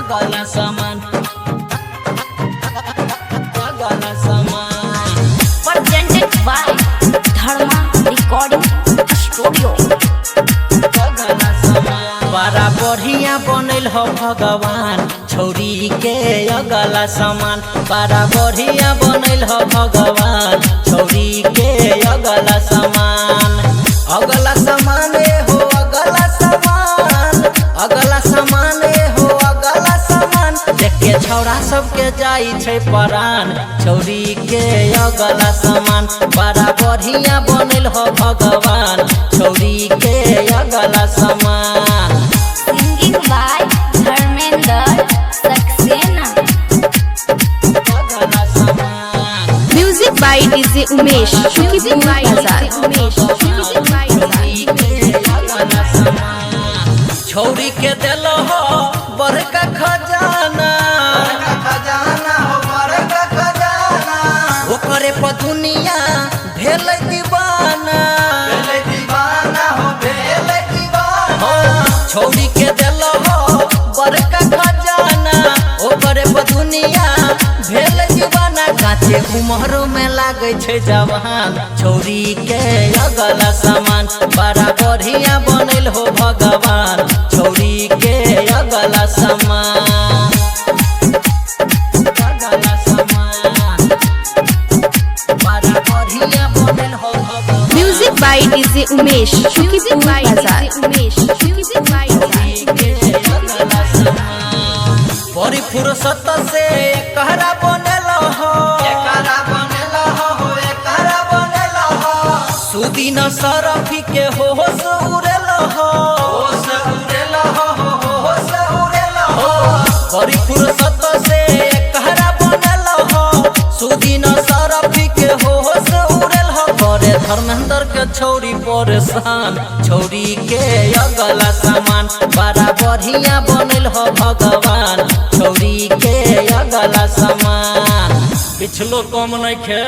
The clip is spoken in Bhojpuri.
अगला सामान presented by Dharma Recording Studio। बड़ा बढ़िया बनल हो भगवान छोरी के अगला सामान। बड़ा बढ़िया बनल हो भगवान छोरी के अगला सामान। अगला सामान हो अगला सामान, अगला सामान हो अगला सामान। देख के छौड़ा सबके जाई छै परान छोरी के अगला सामान। बड़ा बढ़िया बनल हो भगवान छोरी के अगला सामान। Singing by Dharmender Saxena। Music by DJ Umesh, Shukipur Bazaar। छोरी के दिल हो बड़का खजाना, ओकरे पर दुनिया भेल दीवाना। छोरी के दिल हो बड़का खजाना, ओकरे पर दुनिया भेल दीवाना। काचे उमरो में लागे छै जवान छोरी के अगला सामान। बड़ा बढ़िया बनल हो भगवान छोरी के अगला सामान। अगला सामान बड़ा बढ़िया बनल हो भगवान। Music by DJ Umesh, Shukipur Bazaar। बड़ी फुर्सत से कहरा बनल हो, सुदीन सरफी के होश उड़ल हो। बड़ी फुर्सत से कहरा बनल हो, सुदीन सरफी के होश उड़ल हो। करे धर्मेंद्र के छोरी परेशान छोरी के अगला सामान। बड़ा बढ़िया बनल हो भगवान छोरी के अगला सामान। पिछलो कम नहीं खे।